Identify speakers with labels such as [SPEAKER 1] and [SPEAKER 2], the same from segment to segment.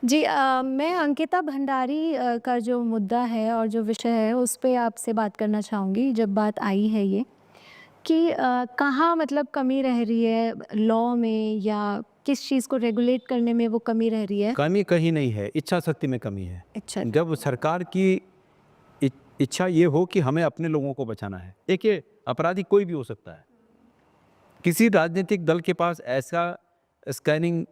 [SPEAKER 1] जी मैं अंकिता भंडारी का जो मुद्दा है और जो विषय है उस पे आपसे बात करना चाहूँगी जब बात आई है ये कि कहाँ मतलब कमी रह रही है लॉ में या किस चीज़ को रेगुलेट करने में वो कमी रह रही है?
[SPEAKER 2] कमी कहीं नहीं है, इच्छा शक्ति में कमी है।
[SPEAKER 1] अच्छा।
[SPEAKER 2] जब सरकार की इच्छा ये हो कि हमें अपने लोगों को बचाना है। देखिए, अपराधी कोई भी हो सकता है। किसी राजनीतिक दल के पास ऐसा स्कैनिंग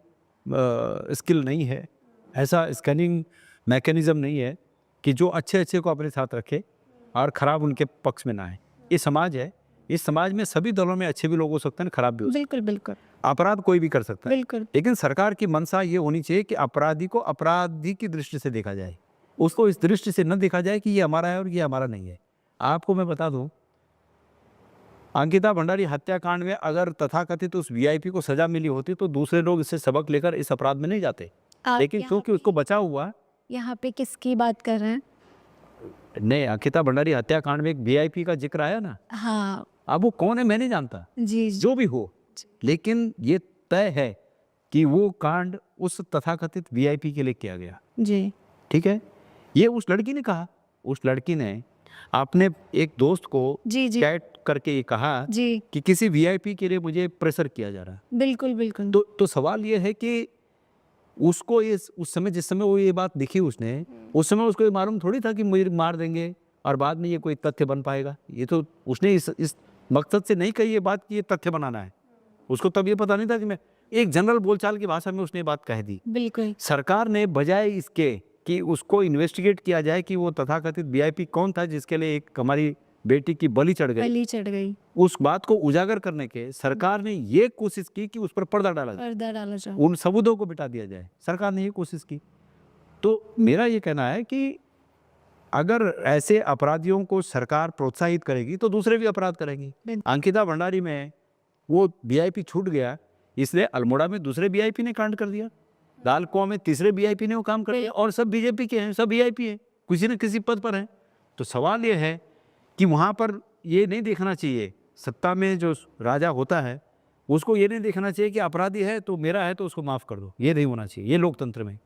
[SPEAKER 2] स्किल नहीं है, ऐसा स्कैनिंग मैकेनिज़्म नहीं है कि जो अच्छे-अच्छे को अपने साथ रखे और खराब उनके पक्ष में ना आए। ये समाज है, इस समाज में सभी दलों में अच्छे भी लोग हो सकते हैं, खराब भी हो सकते
[SPEAKER 1] बिल्कुल, बिल्कुल,
[SPEAKER 2] हैं। अपराध कोई भी कर सकता है।
[SPEAKER 1] बिल्कुल।
[SPEAKER 2] लेकिन सरकार की मंशा ये होनी चाहिए कि अपराधी को अपराधी की दृष्टि से देखा जाए। उसको इस दृष्टि से न देखा जाए कि ये हमारा है और ये हमारा नहीं है। आपको मैं बता दूँ, अंकिता भंडारी हत्याकांड में अगर तथाकथित उस वीआईपी को सज़ा मिली होती तो दूसरे लोग इससे सबक लेकर इस अपराध में नहीं जाते।
[SPEAKER 1] आप
[SPEAKER 2] लेकिन क्योंकि उसको बचाव हुआ।
[SPEAKER 1] यहाँ पे किसकी बात कर रहे हैं?
[SPEAKER 2] नहीं, अंकिता भंडारी हत्याकांड में एक वीआईपी का ज़िक्र आया ना,
[SPEAKER 1] हाँ,
[SPEAKER 2] अब वो कौन है मैं नहीं जानता,
[SPEAKER 1] जी, जी,
[SPEAKER 2] जो भी हो। लेकिन ये तय है कि वो कांड उस तथाकथित वीआईपी के लिए किया गया,
[SPEAKER 1] जी,
[SPEAKER 2] ठीक है? ये उस लड़की ने कहा, उस लड़की ने अपने एक दोस्त को
[SPEAKER 1] जी, जी,
[SPEAKER 2] चैट करके ये कहा
[SPEAKER 1] जी,
[SPEAKER 2] कि किसी वीआईपी के लिए मुझे प्रेशर किया जा रहा है।
[SPEAKER 1] बिल्कुल, बिल्कुल।
[SPEAKER 2] तो सवाल ये है कि उसको ये उस समय जिस समय वो ये बात लिखी उसने, उस समय उसको ये मालूम थोड़ी था कि मुझे मार देंगे और बाद में ये कोई तथ्य बन पाएगा। ये तो उसने इस मकसद से नहीं कही ये बात कि ये तथ्य बनाना है। उसको तब ये पता नहीं था कि मैं एक जनरल बोलचाल की भाषा में उसने ये बात कह दी।
[SPEAKER 1] बिल्कुल,
[SPEAKER 2] सरकार ने बजाय इसके कि उसको इन्वेस्टिगेट किया जाए कि वो तथाकथित वीआईपी कौन था जिसके लिए एक हमारी बेटी की बलि चढ़ गई,
[SPEAKER 1] बलि चढ़ गई,
[SPEAKER 2] उस बात को उजागर करने के सरकार ने ये कोशिश की कि उस पर पर्दा डाला जाए,
[SPEAKER 1] पर्दा डाला जाए।
[SPEAKER 2] उन सबूतों को मिटा दिया जाए। सरकार ने ये कोशिश की। तो मेरा ये कहना है कि अगर ऐसे अपराधियों को सरकार प्रोत्साहित करेगी तो दूसरे भी अपराध करेंगे।
[SPEAKER 1] बिल
[SPEAKER 2] अंकिता भंडारी में वो वीआईपी छूट गया, इसलिए अल्मोड़ा में दूसरे वीआईपी ने कांड कर दिया। दाल कुआं में तीसरे वीआईपी ने वो काम कर दिया और सब बीजेपी के हैं, सब वीआईपी हैं, किसी न किसी पद पर हैं। तो सवाल ये है कि वहाँ पर ये नहीं देखना चाहिए, सत्ता में जो राजा होता है, उसको ये नहीं देखना चाहिए कि अपराधी है तो मेरा है तो उसको माफ़ कर दो। ये नहीं होना चाहिए, ये लोकतंत्र में।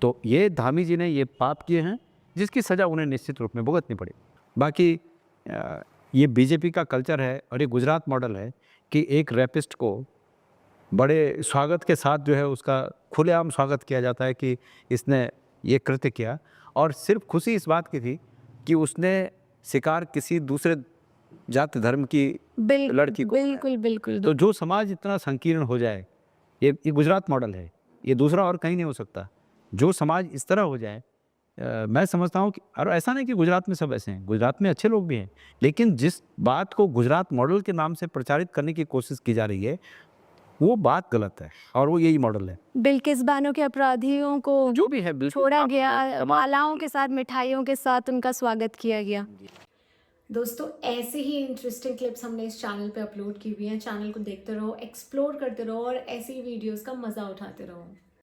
[SPEAKER 2] तो ये धामी जी ने ये पाप किए हैं, जिसकी सज़ा उन्हें निश्चित रूप में भुगतनी पड़ेगी। बाकी ये बीजेपी का कल्चर है और ये गुजरात मॉडल है कि एक रैपिस्ट को बड़े स्वागत के साथ जो है उसका खुलेआम स्वागत किया जाता है कि इसने ये कृत्य किया और सिर्फ खुशी इस बात की थी कि उसने शिकार किसी दूसरे जाति धर्म की लड़की को।
[SPEAKER 1] बिल्कुल, बिल्कुल।
[SPEAKER 2] तो जो समाज इतना संकीर्ण हो जाए, ये गुजरात मॉडल है, ये दूसरा और कहीं नहीं हो सकता। जो समाज इस तरह हो जाए, मैं समझता हूँ कि और ऐसा नहीं कि गुजरात में सब ऐसे हैं, गुजरात में अच्छे लोग भी हैं, लेकिन जिस बात को गुजरात मॉडल के नाम से प्रचारित करने की कोशिश की जा रही है, वो बात गलत है और वो यही मॉडल है।
[SPEAKER 1] बिल्किस बानो के अपराधियों को
[SPEAKER 2] जो भी है बिल्कुल
[SPEAKER 1] छोड़ा
[SPEAKER 2] आप
[SPEAKER 1] गया,
[SPEAKER 2] तमाम
[SPEAKER 1] मालाओं के साथ, मिठाइयों के साथ उनका स्वागत किया गया। दोस्तों ऐसे ही इंटरेस्टिंग क्लिप्स हमने इस चैनल पे अपलोड की हुई हैं। चैनल को देखते रहो, एक्सप्लोर करते रहो और ऐसी वीडियोस का मज़ा उठाते रहो।